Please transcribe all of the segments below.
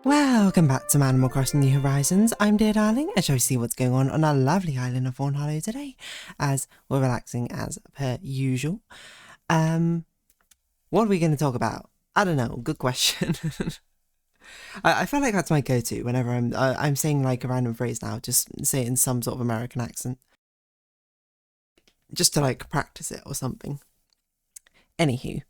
Welcome back to Animal Crossing New Horizons. I'm Dear Darling, and shall we see what's going on our lovely island of Fawnhallow today, as we're relaxing as per usual. What are we going to talk about? I don't know, good question. I feel like that's my go-to whenever I'm saying like a random phrase now, just say it in some sort of American accent. Just to like practice it or something. Anywho.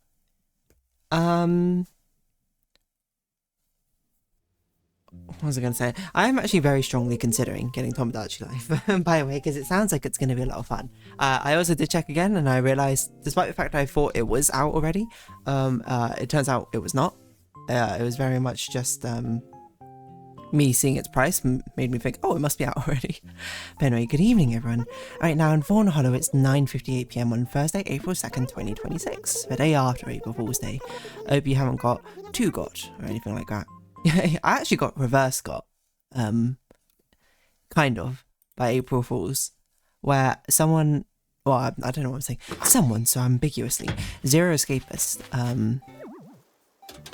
What was I going to say? I am actually very strongly considering getting Tomodachi Life, by the way, because it sounds like it's going to be a lot of fun. I also did check again, and I realised, despite the fact I thought it was out already, it turns out it was not. It was very much just me seeing its price made me think, oh, it must be out already. But anyway, good evening, everyone. Right now in Fawnhallow, it's 9:58 PM on Thursday, April 2nd, 2026, the day after April Fool's Day. I hope you haven't got too got or anything like that. I actually got reverse got, kind of, by April Fools, where someone, well, I don't know what I'm saying, someone so ambiguously, Zero Escapist,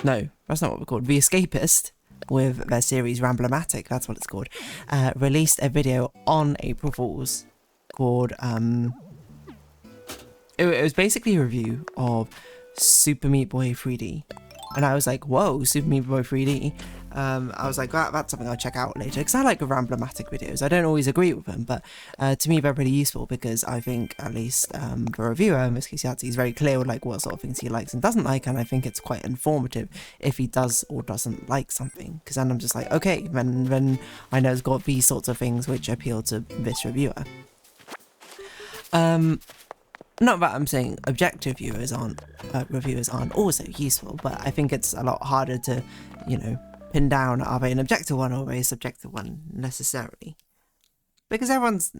no, that's not what we're called, The Escapist, with their series Ramblematic, that's what it's called, released a video on April Fools called, it was basically a review of Super Meat Boy 3D. And I was like, whoa, Super Meat Boy 3D. I was like, that's something I'll check out later. Because I like Ramblematic videos. I don't always agree with them, but to me they're pretty useful because I think, at least the reviewer, in this case Yahtzee, is very clear with like what sort of things he likes and doesn't like. And I think it's quite informative if he does or doesn't like something. Because then I'm just like, okay, then I know it's got these sorts of things which appeal to this reviewer. Not that I'm saying objective reviewers aren't also useful, but I think it's a lot harder to, you know, pin down are they an objective one or a subjective one necessarily. Because everyone's,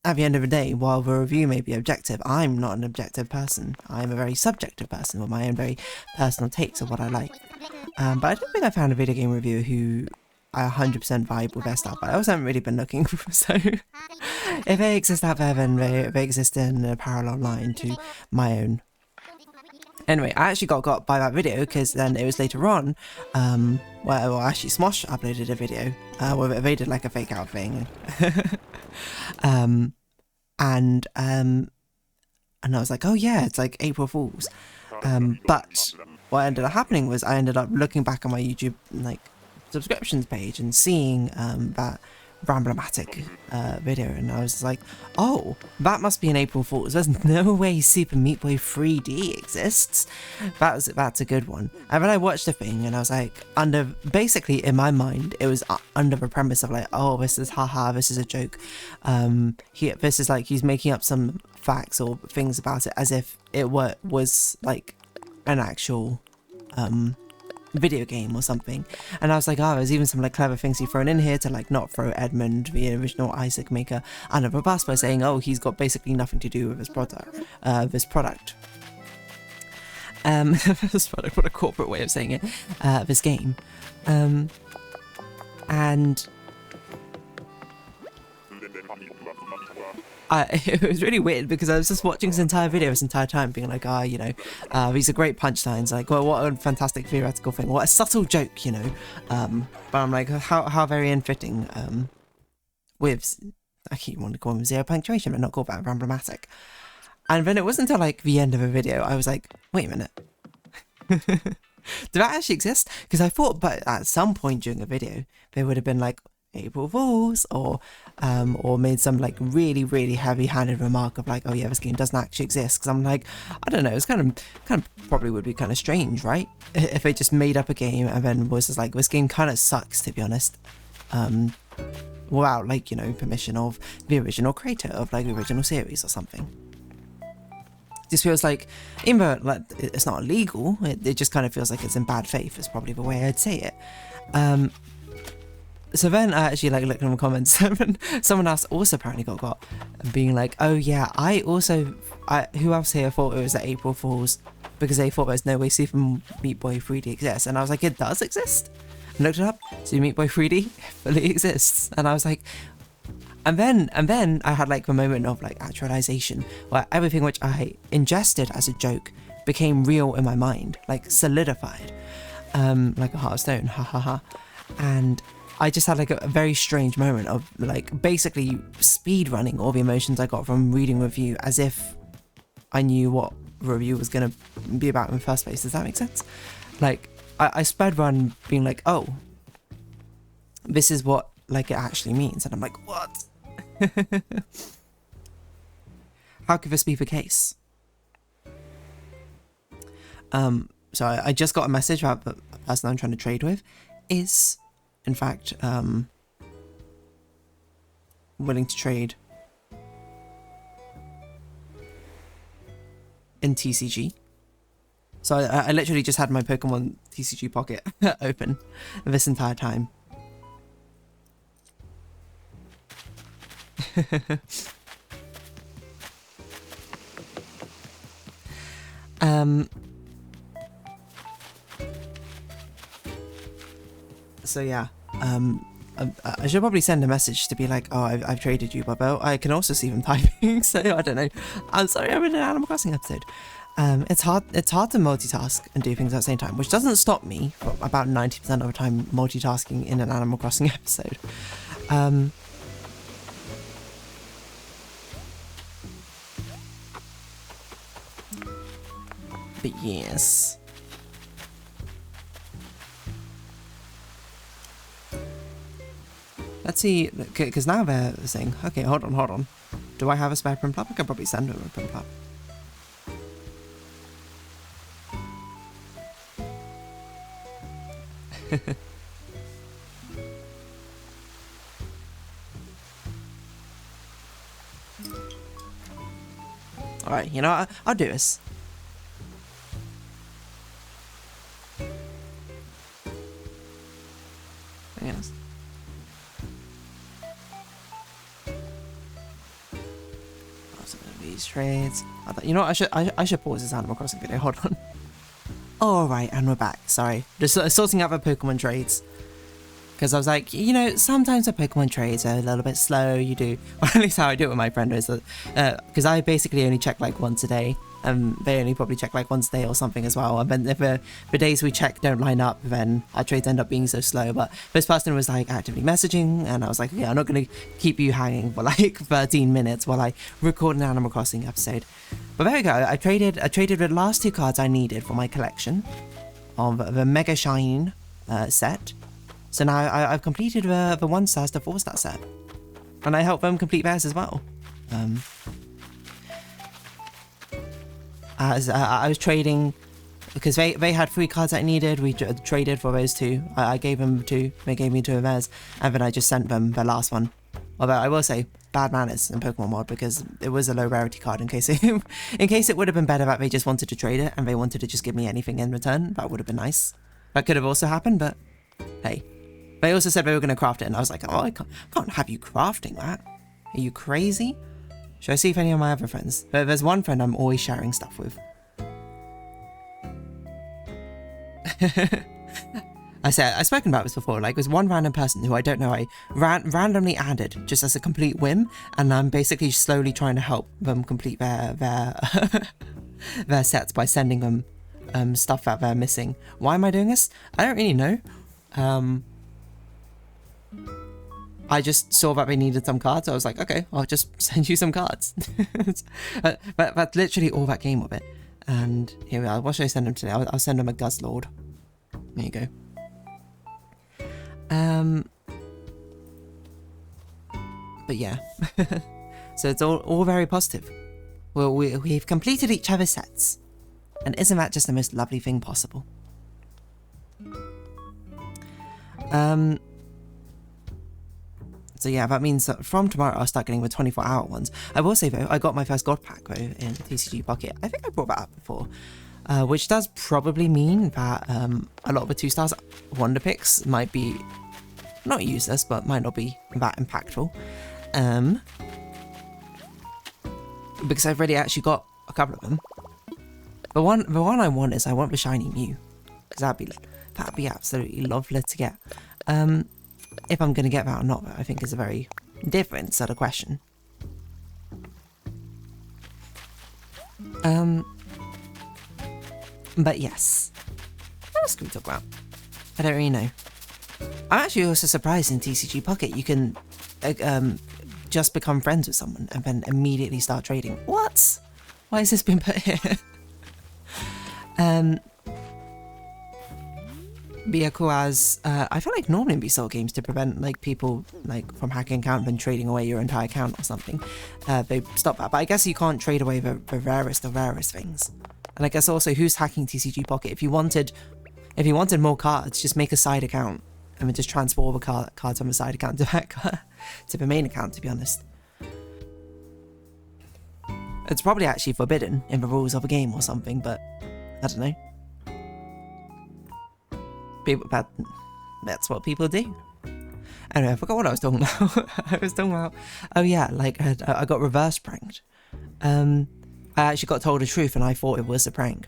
at the end of the day, while the review may be objective, I'm not an objective person. I'm a very subjective person with my own very personal takes of what I like. But I don't think I found a video game reviewer who I 100% vibe with their stuff, but I also haven't really been looking for, so if they exist out there, then they exist in a parallel line to my own. Anyway, I actually got by that video because then it was later on, well actually Smosh uploaded a video, where they did like a fake out thing, and I was like, oh yeah, it's like April Fools, but what ended up happening was I ended up looking back on my YouTube, like, subscriptions page and seeing that Ramblematic video, and I was like, oh, that must be an April Fool's. There's no way Super Meat Boy 3D exists. That's a good one. And then I watched the thing and I was like, basically in my mind it was under the premise of like, oh, this is haha, this is a joke. This is like he's making up some facts or things about it as if it was like an actual video game or something. And I was like, oh, there's even some like clever things he's thrown in here to like not throw Edmund, the original Isaac maker, under the bus by saying, oh, he's got basically nothing to do with this product. This product, what a corporate way of saying it, this game. And it was really weird because I was just watching this entire video this entire time being like, you know, these are great punchlines, like, well, what a fantastic theoretical thing, what a subtle joke, you know, but I'm like, how very unfitting, with, I keep wanting to call them zero punctuation, but not call that Ramblematic. And then it wasn't until like the end of a video, I was like, wait a minute, did that actually exist? Because I thought, but at some point during a video, they would have been like, April Fools, or made some like really heavy-handed remark of like, oh yeah, this game doesn't actually exist. Because I'm like, I don't know, it's kind of probably would be kind of strange, right? If they just made up a game and then was just like, this game kind of sucks, to be honest, without like, you know, permission of the original creator of like the original series or something. Just feels like, even though like, it's not illegal, it just kind of feels like it's in bad faith, is probably the way I'd say it. So then I actually like looked in the comments, someone else also apparently got being like, oh yeah, who else here thought it was the April Fools because they thought there's no way Super Meat Boy 3D exists, and I was like, it does exist. And looked it up, Super Meat Boy 3D fully exists, and I was like, and then I had like the moment of like actualization where everything which I ingested as a joke became real in my mind, like solidified, like a heart of stone, ha ha ha. And I just had like a very strange moment of like basically speed running all the emotions I got from reading review as if I knew what review was going to be about in the first place. Does that make sense? Like I sped run being like, oh, this is what like it actually means. And I'm like, what? How could this be the case? So I just got a message about the person I'm trying to trade with is, in fact, willing to trade in TCG. So I literally just had my Pokemon TCG pocket open this entire time. So yeah, I should probably send a message to be like, oh, I've traded you, Bobo. I can also see them typing, so I don't know. I'm sorry, I'm in an Animal Crossing episode. It's hard to multitask and do things at the same time, which doesn't stop me for about 90% of the time multitasking in an Animal Crossing episode. But yes. Let's see, because now they're saying, okay, hold on. Do I have a spare Prinplup? I could probably send them a Prinplup. Alright, you know, I'll do this. Yes. These trades. You know what, I should pause this Animal Crossing video, hold on. Alright, and we're back, sorry. Just sorting out the Pokemon trades. Because I was like, you know, sometimes the Pokemon trades are a little bit slow, you do, or at least how I do it with my friend is that, because I basically only check like once a day, and they only probably check like once a day or something as well, and then if the days we check don't line up, then our trades end up being so slow. But this person was like actively messaging, and I was like, yeah, I'm not going to keep you hanging for like 13 minutes while I record an Animal Crossing episode. But there we go, I traded the last 2 cards I needed for my collection of the Mega Shine set. So now I've completed the 1-stars to 4-star set. And I helped them complete theirs as well. I was trading, because they had 3 cards I needed, we traded for those 2. I gave them 2, they gave me 2 of theirs, and then I just sent them the last one. Although I will say, bad manners in Pokemon mod, because it was a low rarity card in case it would have been better that they just wanted to trade it, and they wanted to just give me anything in return. That would have been nice. That could have also happened, but hey. They also said they were going to craft it, and I was like, oh, I can't have you crafting that. Are you crazy? Should I see if any of my other friends... There's one friend I'm always sharing stuff with. I've spoken about this before, like, there's one random person who I don't know, I randomly added, just as a complete whim, and I'm basically slowly trying to help them complete their their sets by sending them stuff that they're missing. Why am I doing this? I don't really know. I just saw that they needed some cards, so I was like, okay, I'll just send you some cards. but that's literally all that came of it. And here we are. What should I send them today? I'll send them a Guzzlord. There you go. But yeah. So it's all very positive. Well, we've completed each other's sets. And isn't that just the most lovely thing possible? So yeah, that means that from tomorrow I'll start getting the 24-hour ones. I will say though, I got my first God Pack though in TCG Pocket. I think I brought that up before. Which does probably mean that a lot of the 2-stars Wonder Picks might be not useless, but might not be that impactful. Because I've already actually got a couple of them. The one I want is I want the Shiny Mew. Because that'd be absolutely lovely to get. If I'm going to get that or not, I think is a very different sort of question. But yes. What else can we talk about? I don't really know. I'm actually also surprised in TCG Pocket you can just become friends with someone and then immediately start trading. What? Why has this been put here? But yeah, cool as I feel like normally in these sort of games to prevent like people like from hacking account and trading away your entire account or something, they stop that. But I guess you can't trade away the rarest of rarest things. And I guess also who's hacking TCG Pocket? If you wanted more cards, just make a side account and then just transfer all the cards from the side account to that to the main account. To be honest, it's probably actually forbidden in the rules of a game or something, but I don't know. That's what people do. Anyway, I forgot what I was talking about. I was talking about, oh yeah, like I got reverse pranked. I actually got told the truth and I thought it was a prank,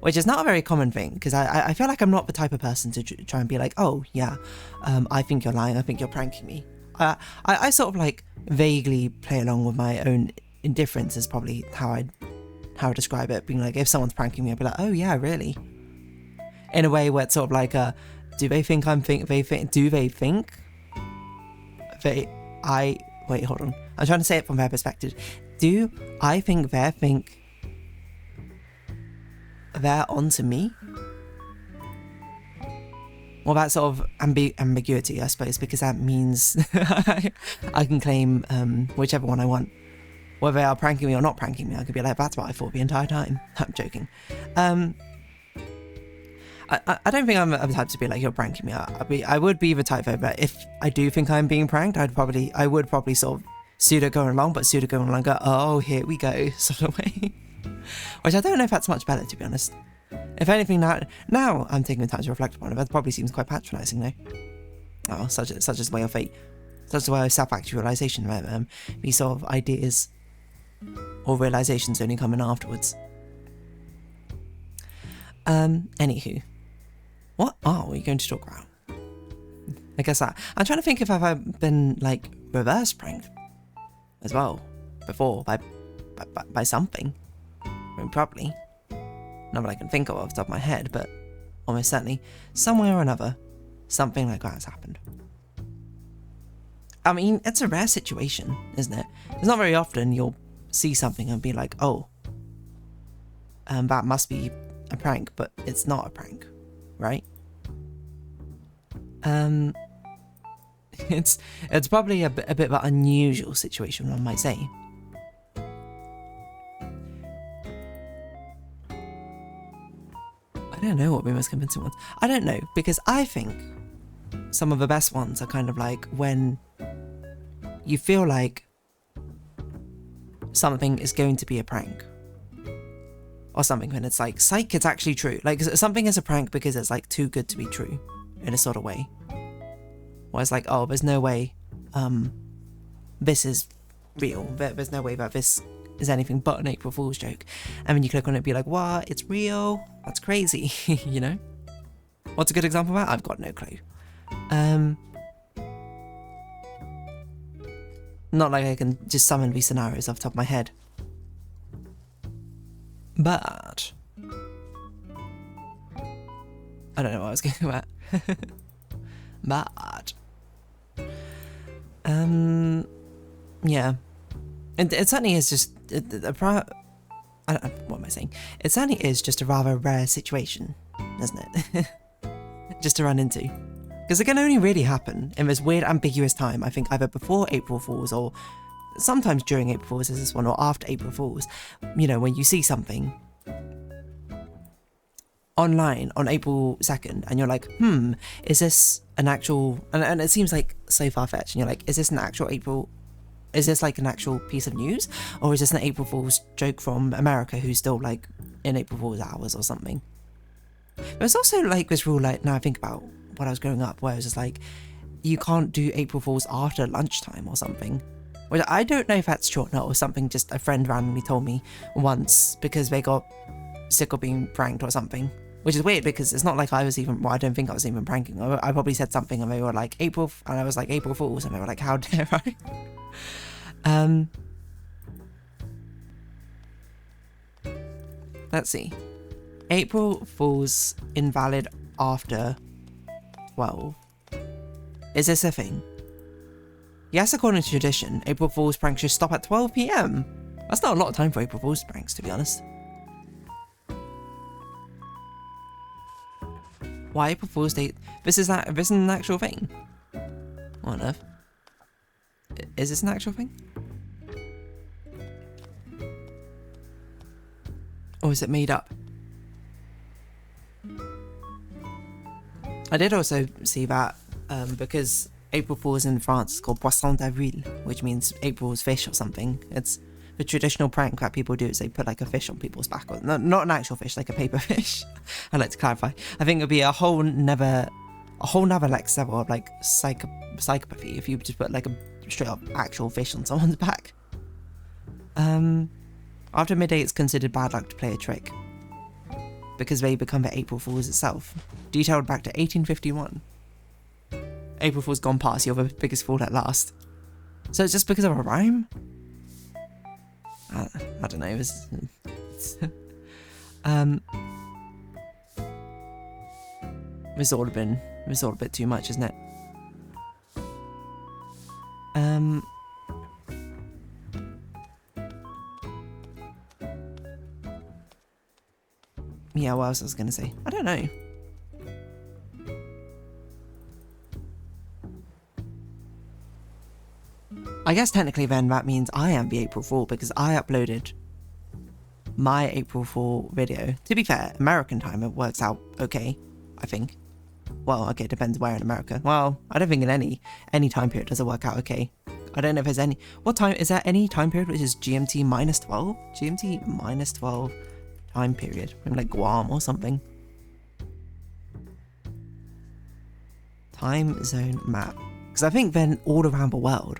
which is not a very common thing because I feel like I'm not the type of person to try and be like, oh yeah, I think you're lying, I think you're pranking me. I sort of like vaguely play along with my own indifference is probably how I describe it, being like, if someone's pranking me, I'd be like, oh yeah, really? In a way where it's sort of like do they think wait, hold on. I'm trying to say it from their perspective. Do I think they're onto me? Well, that sort of ambiguity, I suppose, because that means I can claim whichever one I want. Whether they are pranking me or not pranking me, I could be like, that's what I thought the entire time. I'm joking. I don't think I'm the type to be like, you're pranking me. I would be the type though, but if I do think I'm being pranked, I would probably sort of pseudo go along, but pseudo go along, go, oh, here we go, sort of way. Which I don't know if that's much better, to be honest. If anything, now I'm taking the time to reflect upon it, that probably seems quite patronising, though. Oh, such is the way of fate. Such the way of self-actualization, right? These sort of ideas or realizations only coming afterwards. Anywho. What are we going to talk about? I guess I'm trying to think if I've been like reverse pranked as well before by something. I mean, probably not that I can think of off the top of my head, but almost certainly somewhere or another something like that has happened. I mean, it's a rare situation, isn't it? It's not very often you'll see something and be like, oh, that must be a prank, but it's not a prank, right? It's probably a bit of an unusual situation, one might say. I don't know what the most convincing ones. I don't know, because I think some of the best ones are kind of like when you feel like something is going to be a prank. Or something when it's like, psych, it's actually true. Like, something is a prank because it's like too good to be true in a sort of way. Where it's like, oh, there's no way this is real. There's no way that this is anything but an April Fool's joke. And then you click on it and be like, what? It's real? That's crazy, you know? What's a good example of that? I've got no clue. Not like I can just summon these scenarios off the top of my head. But I don't know what I was going about. But yeah, and it certainly is just what am I saying? It certainly is just a rather rare situation, isn't it? Just to run into, because it can only really happen in this weird ambiguous time. I think either before April Fools or sometimes during April Fools, as this one, or after April Fools. You know, when you see something online on April 2nd and you're like, is this an actual, and it seems like so far-fetched, and you're like, is this like an actual piece of news, or is this an April Fool's joke from America who's still like in April Fool's hours or something? There's also like this rule, like, now I think about when I was growing up, where it was just like, you can't do April Fool's after lunchtime or something. Which I don't know if that's true or not, or something just a friend randomly told me once because they got sick of being pranked or something. Which is weird because it's not like I was even, well, I don't think I was even pranking. I probably said something and they were like, and I was like, April Fools, and they were like, how dare I? Let's see. April Fools invalid after 12. Is this a thing? Yes, according to tradition, April Fool's pranks should stop at 12 PM. That's not a lot of time for April Fool's pranks, to be honest. Why April Fool's Day? This is an actual thing. What on earth? Is this an actual thing? Or is it made up? I did also see that because April Fool's in France is called Poisson d'Avril, which means April's fish or something. It's the traditional prank that people do is they put like a fish on people's back. Or, no, not an actual fish, like a paper fish. I'd like to clarify. I think it would be a whole nother like level of like psychopathy if you just put like a straight up actual fish on someone's back. After midday, it's considered bad luck to play a trick because they become the April Fools itself. Detailed back to 1851. April Fool's gone past, you're the biggest fool at last. So it's just because of a rhyme? I don't know. This all a bit too much, isn't it? Yeah, what else I was gonna say? I don't know. I guess technically then that means I am the April Fool because I uploaded my April Fool video. To be fair, American time, it works out okay, I think. Well, okay, it depends where in America. Well, I don't think in any time period does it work out okay. I don't know if there's any... What time... Is there any time period which is GMT minus 12? GMT minus 12 time period. Maybe like Guam or something. Time zone map. Because I think then all around the world,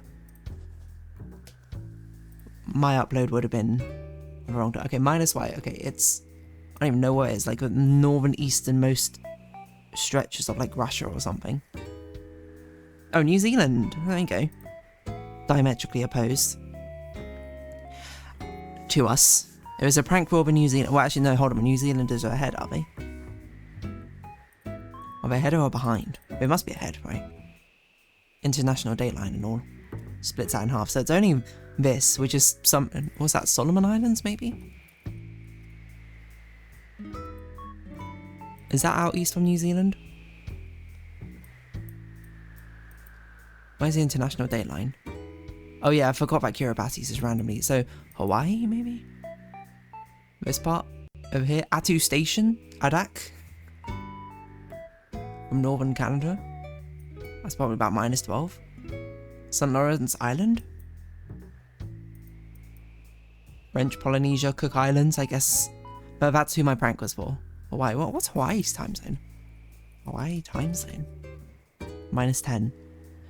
my upload would have been wrong. Okay, minus Y. Okay, it's... I don't even know what it is. Like the northern easternmost stretches of like Russia or something. Oh, New Zealand. There you go. Diametrically opposed to us. It was a prank for New Zealand. Well, actually, no, hold on. New Zealanders are ahead, are they? Are they ahead or behind? They must be ahead, right? International dateline and all. Splits that in half. So it's only this, which is some... What's that? Solomon Islands, maybe? Is that out east from New Zealand? Where's the international dateline? Oh yeah, I forgot about Kiribati just randomly. So, Hawaii, maybe? This part? Over here? Attu Station? Adak? From northern Canada? That's probably about minus 12. St. Lawrence Island? French Polynesia, Cook Islands, I guess. But that's who my prank was for. Hawaii. What's Hawaii's time zone? Hawaii time zone? Minus 10.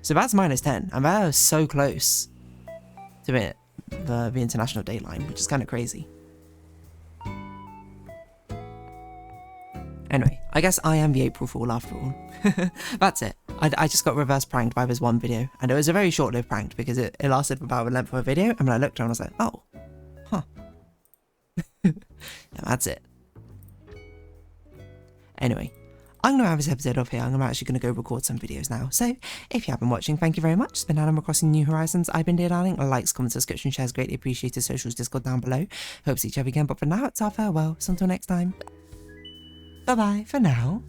So that's minus 10. And that was so close to it, the international dateline, which is kind of crazy. Anyway, I guess I am the April Fool after all. That's it. I just got reverse pranked by this one video, and it was a very short-lived prank because it lasted for about the length of a video, and when I looked around I was like, oh, huh. And that's it. Anyway, I'm going to have this episode off here. I'm actually going to go record some videos now. So, if you have been watching, thank you very much. It's been Animal Crossing New Horizons. I've been Darling. Likes, comments, subscription, shares, greatly appreciated. Socials, Discord down below. Hope to see each other again, but for now, it's our farewell. So until next time. Bye-bye for now.